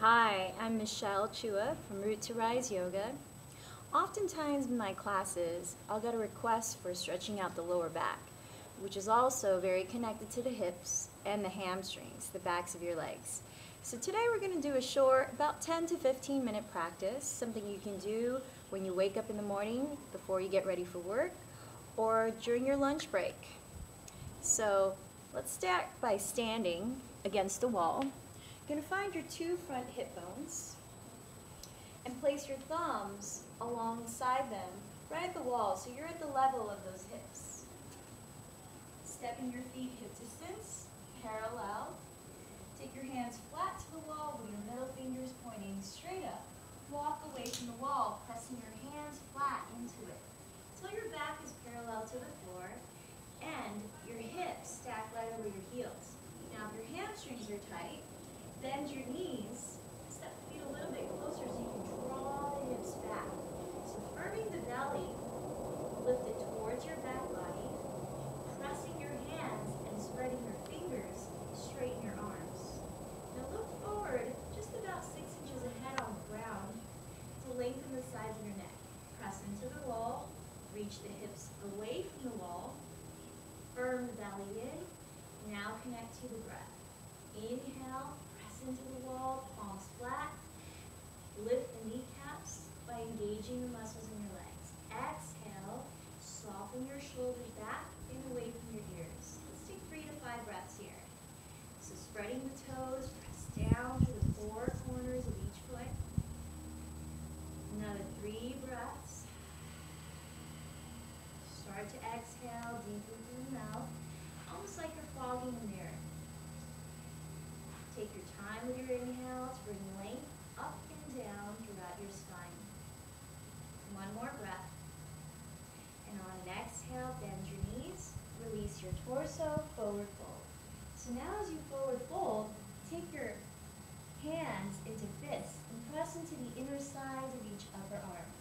Hi, I'm Michelle Chua from Root to Rise Yoga. Oftentimes in my classes, I'll get a request for stretching out the lower back, which is also very connected to the hips and the hamstrings, the backs of your legs. So today we're going to do a short, about 10 to 15 minute practice, something you can do when you wake up in the morning before you get ready for work or during your lunch break. So let's start by standing against the wall. You're going to find your two front hip bones and place your thumbs alongside them right at the wall so you're at the level of those hips. Stepping your feet hip distance, parallel. Take your hands flat to the wall with your middle fingers pointing straight up. Walk away from the wall, pressing your hands flat into it until your back is parallel to the floor and your hips stack right over your heels. Now if your hamstrings are tight, bend your knees, step the feet a little bit closer so you can draw the hips back. So firming the belly, lift it towards your back body, pressing your hands and spreading your fingers, straighten your arms. Now look forward just about 6 inches ahead on the ground to lengthen the sides of your neck. Press into the wall, reach the hips away from the wall, firm the belly in. Now connect to the breath. Inhale, press into the wall, palms flat. Lift the kneecaps by engaging the muscles in your legs. Exhale, soften your shoulders back and away from your ears. Let's take 3 to 5 breaths here. So spreading the toes, press down to the 4 corners of each foot. Another 3 breaths. Start to exhale deeply through the mouth, almost like you're fogging a mirror. Take your time with your inhale to bring length up and down throughout your spine. 1 more breath. And on an exhale, bend your knees, release your torso, forward fold. So now as you forward fold, take your hands into fists and press into the inner sides of each upper arm.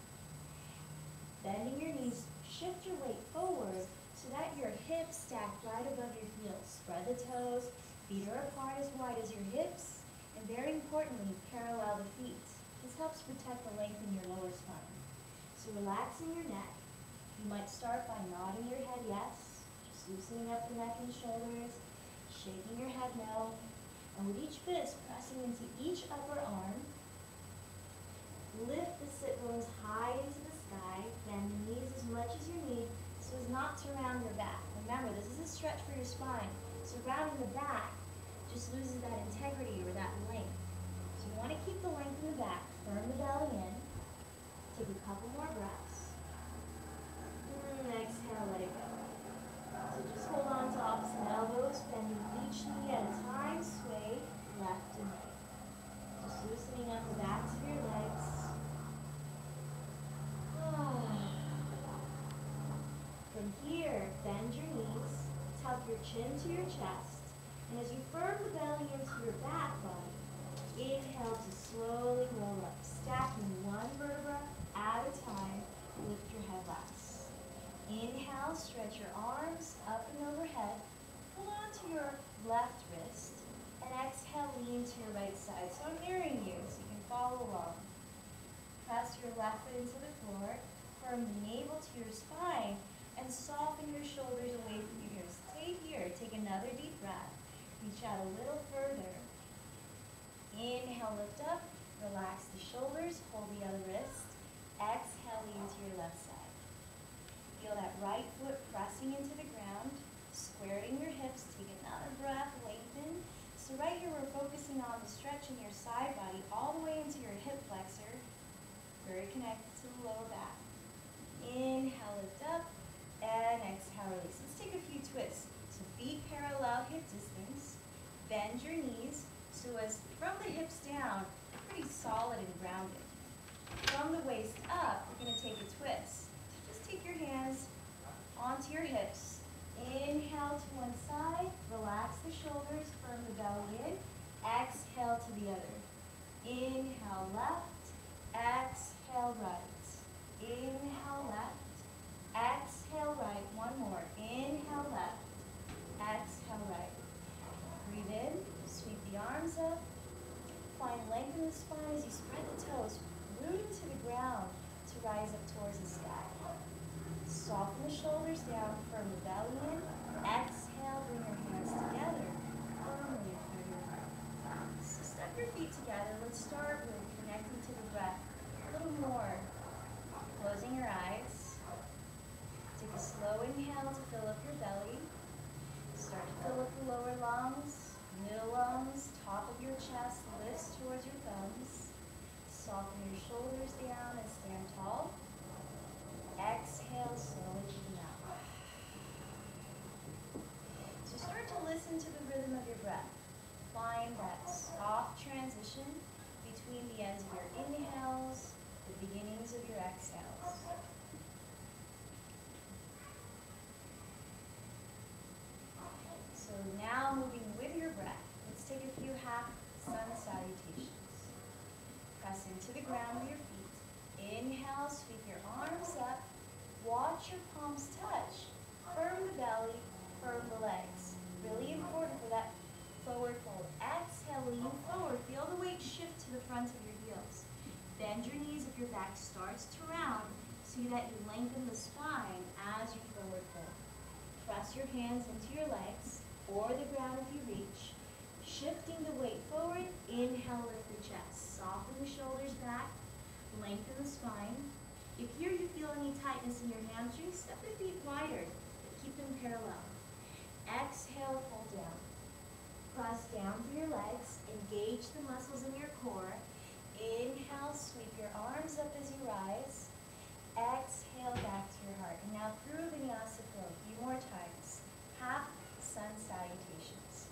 Bending your knees, shift your weight forward so that your hips stack right above your heels. Spread the toes, feet are apart as wide as your hips, and very importantly, parallel the feet. This helps protect the length in your lower spine. So relaxing your neck. You might start by nodding your head yes, just loosening up the neck and shoulders, shaking your head no, and with each fist pressing into each upper arm. Lift the sit bones high into the sky, bend the knees as much as you need so as not to round your back. Remember, this is a stretch for your spine, so rounding the back just loses that integrity or that length. So you want to keep the length in the back, firm the belly in, take a couple more breaths, and exhale, let it go. So just hold on to opposite elbows, bending each knee at a time, sway left and right. Just loosening up the backs of your legs. From here, bend your knees, tuck your chin to your chest, and as you firm the belly into your back body, inhale to slowly roll up, stacking 1 vertebra at a time. Lift your head last. Inhale, stretch your arms up and overhead. Hold on to your left wrist, and exhale, lean to your right side. So I'm mirroring you so you can follow along. Press your left foot into the floor, firm the navel to your spine, and soften your shoulders away from your ears. Stay here. Take another deep breath. Reach out a little further. Inhale, lift up. Relax the shoulders. Hold the other wrist. Exhale, lean to your left side. Feel that right foot pressing into the ground. Squaring your hips. Take another breath. Lengthen. So right here we're focusing on the stretch in your side body all the way into your hip flexor. Very connected to the lower back. Inhale, lift up. And exhale, release. Let's take a few twists. So feet parallel, hip distance. Bend your knees so as from the hips down, pretty solid and grounded. From the waist up, we're going to take a twist. Just take your hands onto your hips. Inhale to one side. Relax the shoulders, firm the belly in. Exhale to the other. Inhale left. Exhale right. Inhale left. Exhale right. 1 more. Inhale left. Exhale right. Breathe in. Sweep the arms up. Find length in lengthen the spine as you spread the toes, root into the ground to rise up towards the sky. Soften the shoulders down, firm the belly in. Exhale, bring your hands together. Firmly through your heart. So step your feet together. Let's start with connecting to the breath. A little more. Closing your eyes. Take a slow inhale to fill up your belly. Start to fill up the lower lungs, middle lungs, top of your chest lifts towards your thumbs. Soften your shoulders down and stand tall. Exhale, slowly come out. So start to listen to the rhythm of your breath. Find that soft transition between the ends of your inhales, the beginnings of your exhales. So now moving with your breath, let's take a few half sun salutations. Press into the ground with your feet. Inhale, sweep your arms up. Watch your palms touch. Firm the belly, firm the legs. Really important for that forward fold. Exhale, lean forward. Feel the weight shift to the front of your heels. Bend your knees if your back starts to round so that you lengthen the spine as you forward fold. Press your hands into your legs or the ground if you reach. Shifting the weight forward, inhale, lift the chest. Soften the shoulders back, lengthen the spine. If here you feel any tightness in your hamstrings, step the feet wider, but keep them parallel. Exhale, fold down. Press down through your legs, engage the muscles in your core. Inhale, sweep your arms up as you rise. Exhale, back to your heart. And now through Vinyasa flow, a few more times. Half sun salutations.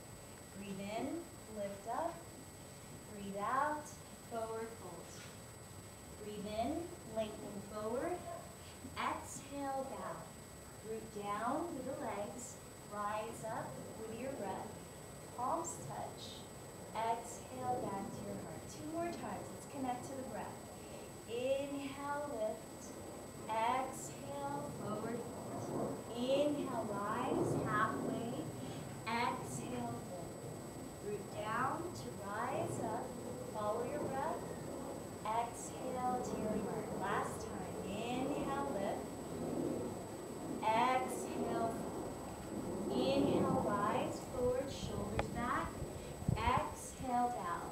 Breathe in, lift up. Breathe out, forward fold. Breathe in, lengthen forward. Exhale, bow. Root down with the legs. Rise up with your breath. Palms touch. Exhale, back to your heart. Two more times. Let's connect to the breath. Inhale, lift. Exhale, forward fold. Inhale, rise halfway. Exhale, fold. Root down to rise up. Follow your breath. Exhale to your heart. Last time. Inhale, lift. Exhale, fold. Inhale, rise forward, shoulders back. Exhale, bow.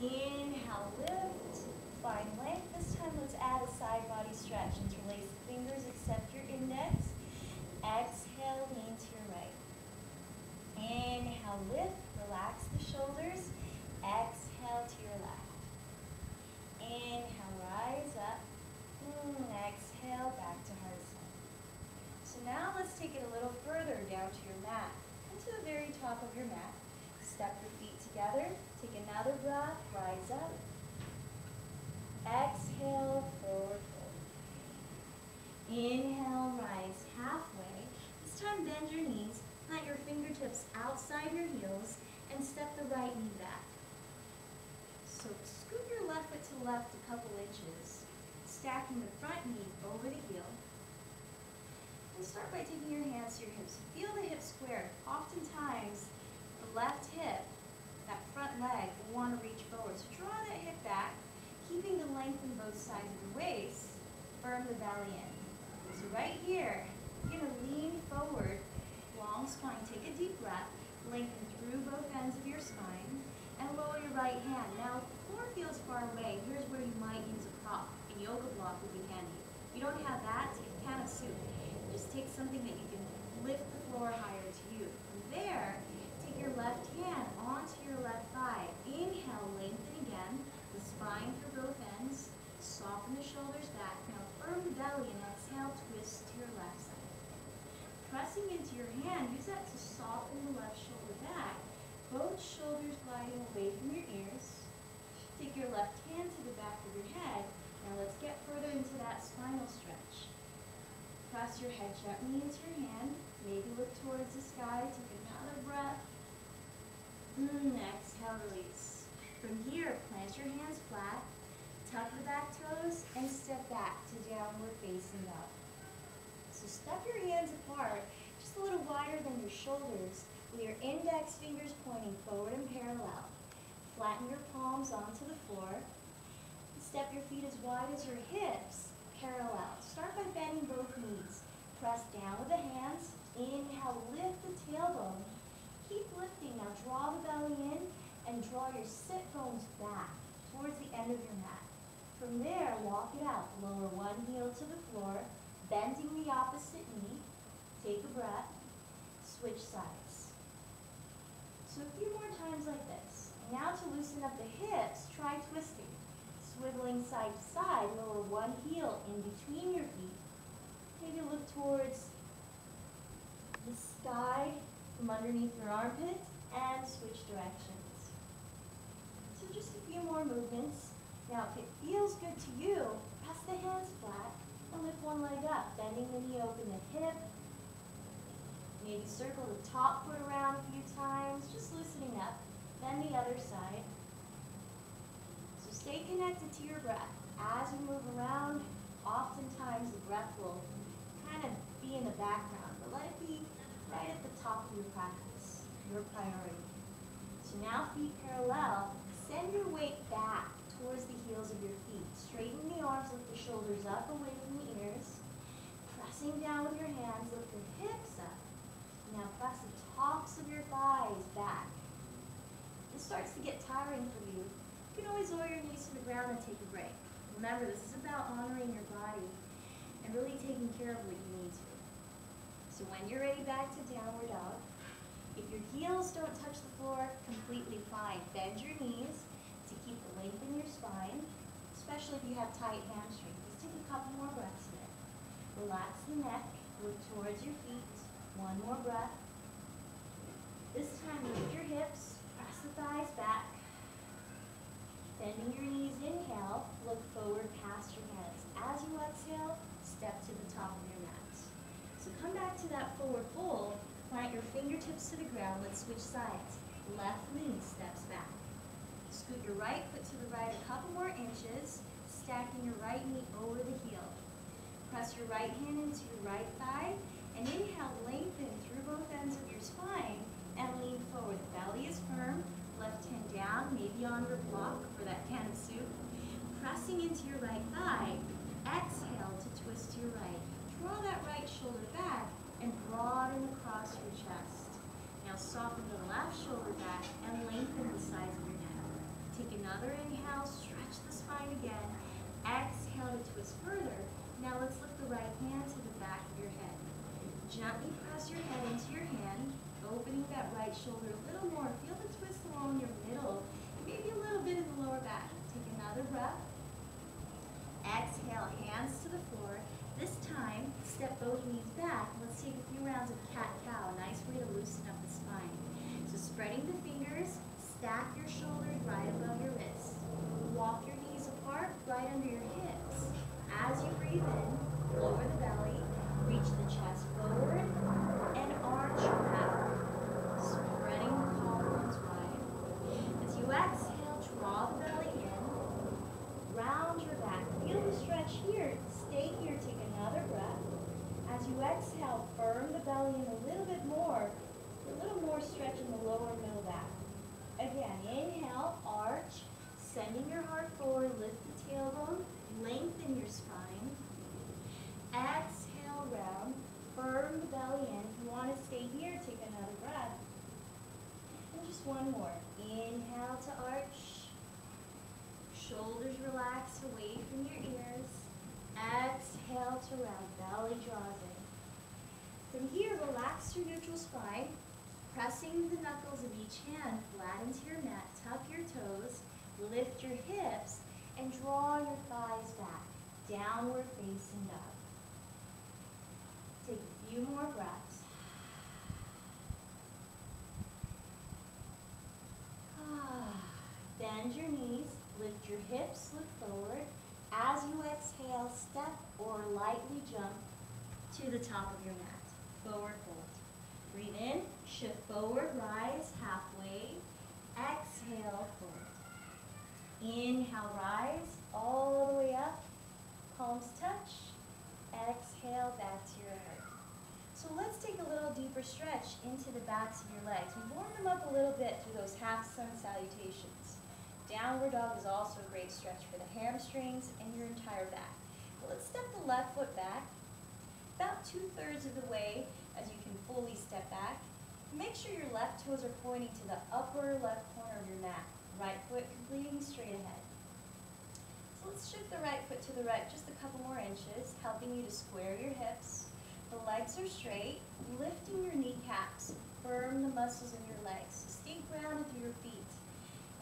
Inhale, lift. Find length. This time, let's add a side body stretch. Interlace the fingers, accept your index. Exhale, lean to your right. Inhale, lift. Relax the shoulders. Exhale to your left. Inhale, rise up. Exhale, back to heart center. So now let's take it a little further down to your mat. Come to the very top of your mat. Step your feet together. Take another breath. Rise up. Exhale, forward fold. Inhale, rise halfway. This time bend your knees, plant your fingertips outside your heels, and step the right knee back. So scoot your left foot to the left a couple inches, stacking the front knee over the heel. And start by taking your hands to your hips. Feel the hips square. Oftentimes, the left hip, that front leg, will want to reach forward. So draw that hip back, keeping the length in both sides of the waist. Firm the belly in. So right here, you're going to lean forward, long spine. Take a deep breath, lengthen through both ends of your spine, and lower your right hand. Now, if the floor feels far away, here's where you might use a prop. A yoga block would be handy. If you don't have that, take a can of soup. Just take something that you can lift the floor higher to you. From there, take your left hand onto your left thigh. Inhale, lengthen again, the spine through both ends. Soften the shoulders back. Now firm the belly and exhale, twist to your left side. Pressing into your hand, use that to soften the left shoulder back. Both shoulders gliding away from your ears. Take your left hand to the back of your head. Now let's get further into that spinal stretch. Press your head gently into your hand. Maybe look towards the sky. Take another breath. Exhale, release. From here, plant your hands flat. Tuck the back toes and step back to downward facing dog. So step your hands apart, just a little wider than your shoulders, with your index fingers pointing forward and parallel. Flatten your palms. palms onto the floor. Step your feet as wide as your hips, parallel. Start by bending both knees. Press down with the hands. Inhale, lift the tailbone. Keep lifting. Now draw the belly in and draw your sit bones back towards the end of your mat. From there, walk it out. Lower one heel to the floor, bending the opposite knee. Take a breath. Switch sides. So a few more times like this. Now to loosen up the hips, try twisting. Swiveling side to side, lower one heel in between your feet. Maybe look towards the sky from underneath your armpit and switch directions. So just a few more movements. Now if it feels good to you, press the hands flat and lift one leg up, bending the knee, open the hip. Maybe circle the top foot around a few times, just loosening up. Then the other side. So stay connected to your breath. As you move around, oftentimes the breath will kind of be in the background, but let it be right at the top of your practice, your priority. So now feet parallel, send your weight back towards the heels of your feet. Straighten the arms, lift the shoulders up away from the ears. Pressing down with your hands, lift the hips up. Now press the tops of your thighs back. This starts to get tiring for you. You can always lower your knees to the ground and take a break. Remember, this is about honoring your body and really taking care of what you need to. So when you're ready, back to downward dog. If your heels don't touch the floor, completely fine. Bend your knees to keep the length in your spine, especially if you have tight hamstrings. Let's take a couple more breaths here. Relax the neck, look towards your feet. One more breath. This time lift your hips, press the thighs back. Bending your knees, inhale, look forward past your hands. As you exhale, step to the top of your mat. So come back to that forward fold, plant your fingertips to the ground, let's switch sides. Left knee steps back. Scoot your right foot to the right a couple more inches, stacking your right knee over the heel. Press your right hand into your right thigh, and inhale, lengthen through both ends of your spine and lean forward. The belly is firm, left hand down, maybe on your block for that can of soup. Pressing into your right thigh, exhale to twist to your right. Draw that right shoulder back and broaden across your chest. Now soften the left shoulder back and lengthen the sides of your neck. Take another inhale, stretch the spine again. Exhale to twist further. Now let's lift the right hand to the back of your head. Gently press your head into your hand, opening that right shoulder a little more. Feel the twist along your middle, maybe a little bit in the lower back. Take another breath. Exhale, hands to the floor. This time, step both knees back. Let's take a few rounds of cat-cow, a nice way to loosen up the spine. So spreading the fingers, stack your shoulders right above your wrists. Walk your knees apart, right under your hips. As you breathe in, lower the belly. Reach the chest forward and arch your back, spreading the collarbones wide. As you exhale, draw the belly in, round your back. Feel the stretch here. Stay here, take another breath. As you exhale, firm the belly in a little bit more, a little more stretch in the lower middle back. Again, inhale, arch, sending your heart forward, lift the tailbone, lengthen your spine. Exhale, round, firm the belly in. If you want to stay here, take another breath. And just one more. Inhale to arch. Shoulders relax away from your ears. Exhale to round, belly draws in. From here, relax your neutral spine, pressing the knuckles of each hand flat into your mat. Tuck your toes, lift your hips, and draw your thighs back. Downward facing dog. Take a few more breaths. Bend your knees, lift your hips, look forward. As you exhale, step or lightly jump to the top of your mat. Forward fold. Breathe in, shift forward, rise halfway. Exhale, fold. Inhale, rise all the way up. Palms touch. Exhale, back to your heart. So let's take a little deeper stretch into the backs of your legs. We warmed them up a little bit through those half sun salutations. Downward dog is also a great stretch for the hamstrings and your entire back. Well, let's step the left foot back, about 2/3 of the way as you can fully step back. Make sure your left toes are pointing to the upper left corner of your mat. Right foot completing straight ahead. So let's shift the right foot to the right just a couple more inches, helping you to square your hips. The legs are straight, lifting your kneecaps, firm the muscles in your legs. So stay grounded through your feet.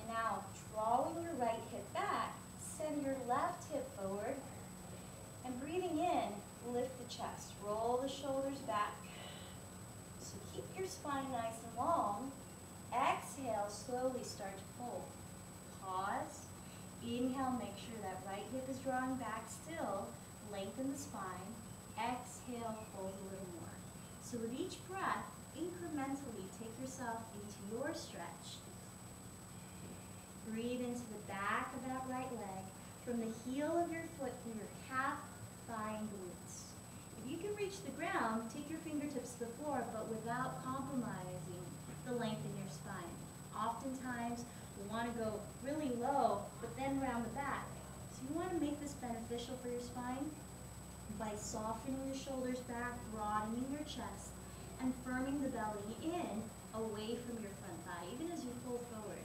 And now, drawing your right hip back, send your left hip forward, and breathing in, lift the chest. Roll the shoulders back. So keep your spine nice and long. Exhale, slowly start to fold. Pause. Inhale, make sure that right hip is drawing back still. Lengthen the spine. Exhale, fold a little more. So with each breath, incrementally take yourself into your stretch. Breathe into the back of that right leg, from the heel of your foot through your calf, thigh, and glutes. If you can reach the ground, take your fingertips to the floor, but without compromising the length in your spine. Oftentimes, we want to go really low, but then round the back. So you want to make this beneficial for your spine by softening your shoulders back, broadening your chest, and firming the belly in away from your front thigh, even as you fold forward.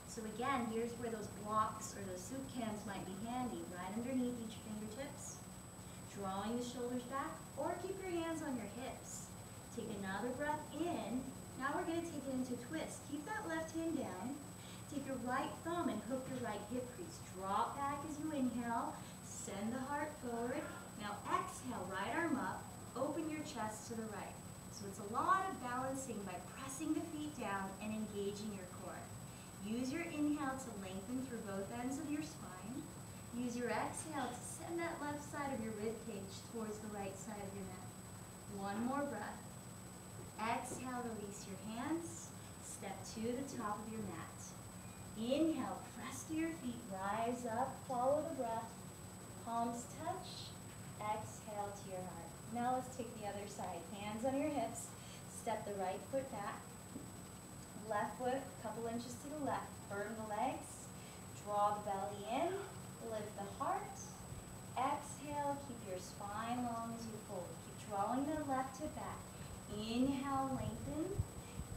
So again, here's where those blocks or those soup cans might be handy, right underneath each fingertips. Drawing the shoulders back, or keep your hands on your hips. Take another breath in. Now we're going to take it into twist. Keep that left hand down. Take your right thumb and hook your right hip crease. Drop back as you inhale. Send the heart forward. Now exhale, right arm up. Open your chest to the right. So it's a lot of balancing by pressing the feet down and engaging your core. Use your inhale to lengthen through both ends of your spine. Use your exhale to send that left side of your rib cage towards the right side of your neck. One more breath. Exhale, release your hands. Step to the top of your mat. Inhale, press to your feet, rise up, follow the breath. Palms touch. Exhale to your heart. Now let's take the other side. Hands on your hips. Step the right foot back. Left foot, a couple inches to the left. Firm the legs. Draw the belly in. Lift the heart. Exhale, keep your spine long as you fold. Keep drawing the left hip back. Inhale, lengthen.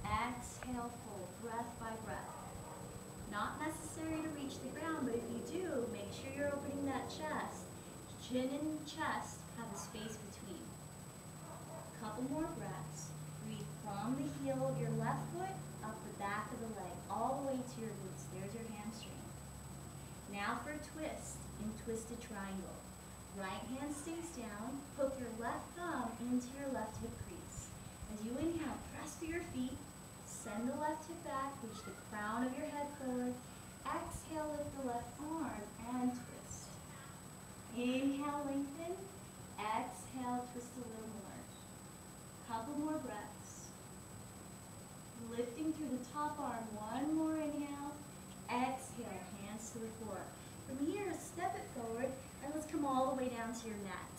Exhale, fold, breath by breath. Not necessary to reach the ground, but if you do, make sure you're opening that chest. Chin and chest have a space between. A couple more breaths. Breathe from the heel of your left foot up the back of the leg, all the way to your glutes. There's your hamstring. Now for a twist in twisted triangle. Right hand stays down. Hook your left thumb into your left hip crease. As you inhale, press to your feet. Send the left hip back. Reach the crown of your head forward. Exhale, lift the left arm and twist. Inhale, lengthen. Exhale, twist a little more. Couple more breaths. Lifting through the top arm. One more inhale. Exhale, hands to the floor. From here, step it forward, and let's come all the way down to your mat.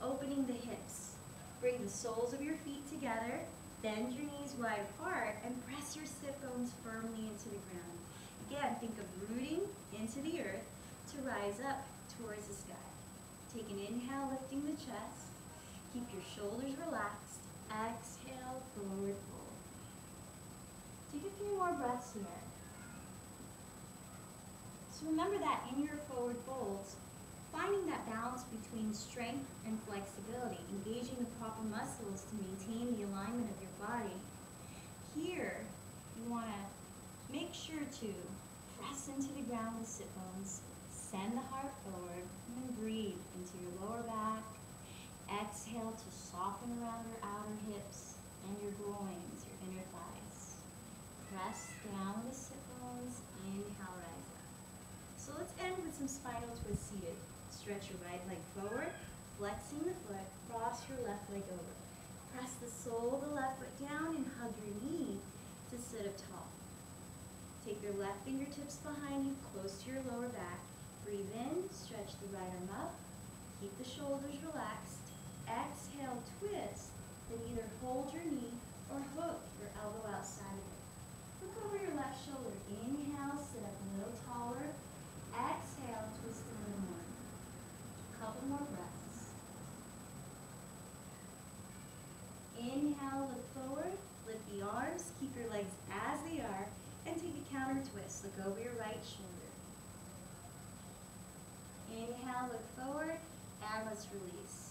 Opening the hips. Bring the soles of your feet together, bend your knees wide apart, and press your sit bones firmly into the ground. Again, think of rooting into the earth to rise up towards the sky. Take an inhale, lifting the chest. Keep your shoulders relaxed. Exhale, forward fold. Take a few more breaths here. So remember that in your forward folds, finding that balance between strength and flexibility, engaging the proper muscles to maintain the alignment of your body. Here, you want to make sure to press into the ground with sit bones, send the heart forward, and then breathe into your lower back. Exhale to soften around your outer hips and your groins, your inner thighs. Press down with the sit bones, inhale, rise up. So let's end with some spinal twist seated. Stretch your right leg forward, flexing the foot, cross your left leg over. Press the sole of the left foot down and hug your knee to sit up tall. Take your left fingertips behind you, close to your lower back. Breathe in, stretch the right arm up. Keep the shoulders relaxed. Exhale, twist, then either hold your knee or hook your elbow outside of it. Look over your left shoulder. Inhale, sit up a little more twist. Look over your right shoulder. Inhale, look forward, and let's release.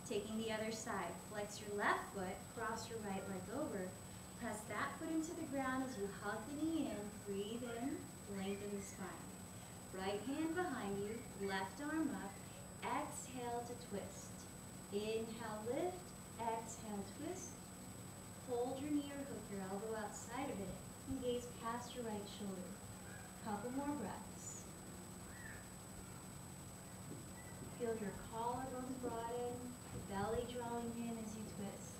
Taking the other side, flex your left foot, cross your right leg over. Press that foot into the ground as you hug the knee in. Breathe in, lengthen the spine. Right hand behind you, left arm up. Exhale to twist. Inhale, lift. Exhale, twist. Hold your knee or hook your elbow outside of it and gaze past your right shoulder. Couple more breaths. Feel your collarbones broaden, the belly drawing in as you twist.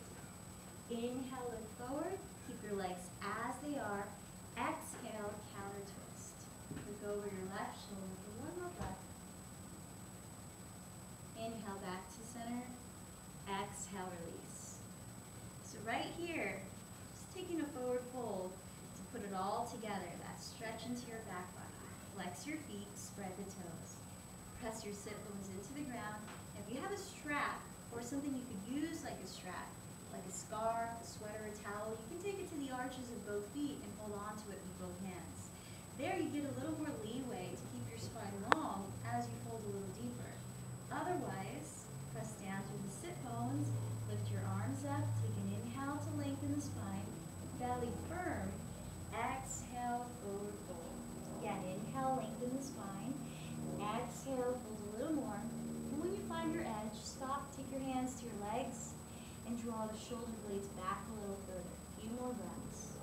Inhale, look forward. Keep your legs as they are. Exhale, counter twist. Look over your left shoulder for one more breath. Inhale back to center. Exhale, release. So right here, just taking a forward fold to put it all together. That stretch into your back body. Flex your feet, spread the toes. Press your sit bones into the ground. If you have a strap or something you could use like a strap, like a scarf, a sweater, a towel, you can take it to the arches of both feet and hold on to it with both hands. There you get a little more leeway to keep your spine long as you fold a little deeper. Otherwise, press down through the sit bones, lift your arms up, take an inhale to lengthen the spine, belly firm, exhale, forward fold. Again, inhale, lengthen the spine, exhale, fold a little more. And when you find your edge, stop, take your hands to your legs, and draw the shoulder blades back a little further. A few more breaths.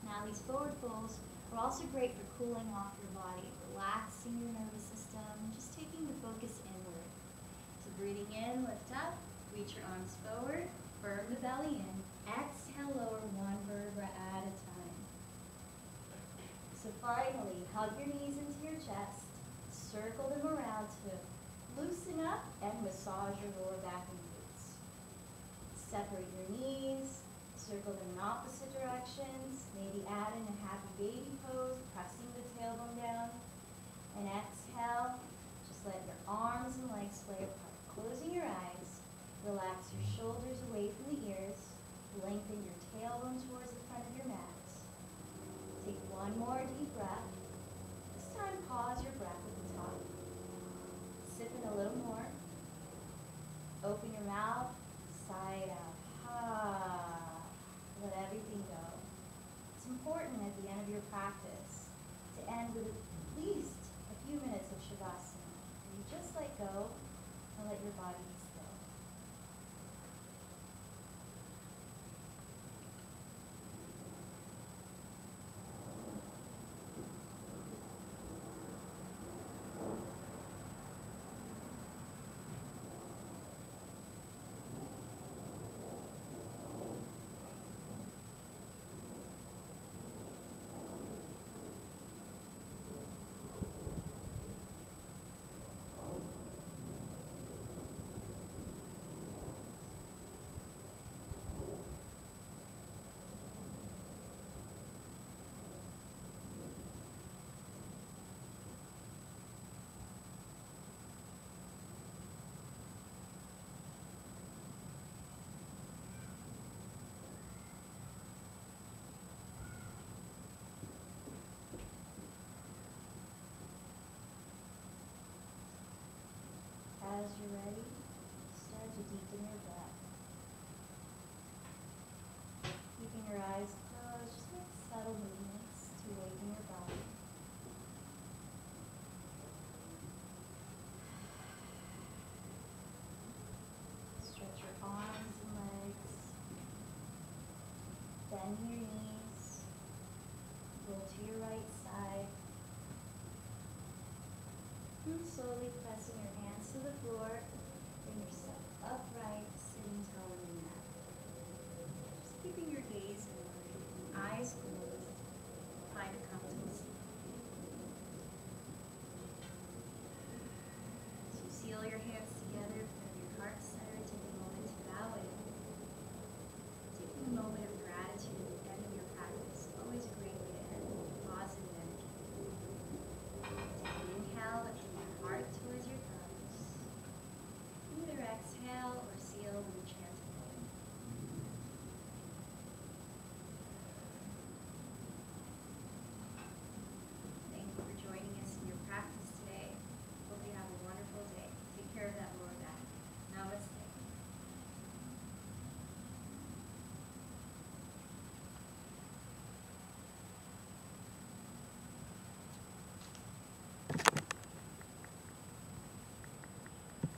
Now these forward folds are also great for cooling off your body, relaxing your nervous system, just taking the focus inward. So breathing in, lift up, reach your arms forward, firm the belly in, exhale, lower one vertebra at a time. So finally, hug your knees into your chest, circle them around to loosen up and massage your lower back and glutes. Separate your knees, circle them in opposite directions, maybe add in a happy baby pose, pressing the tailbone down. And exhale, just let your arms and legs splay apart. Closing your eyes, relax your shoulders away from the ears, lengthen your tailbone towards the front of your mat. Take one more deep breath. This time pause your breath at the top. Sip in a little more. Open your mouth, sigh it out. Let everything go. It's important at the end of your practice to end with at least a few minutes of Shavasana. You just let go and let your body be still. As you're ready, start to deepen your breath. Keeping your eyes closed, just make subtle movements to awaken your body. Stretch your arms and legs. Bend your knees. Roll to your right side. And slowly pressing your hands to the floor, bring yourself upright, sitting tall on your mat. Just keeping your gaze inward, eyes closed.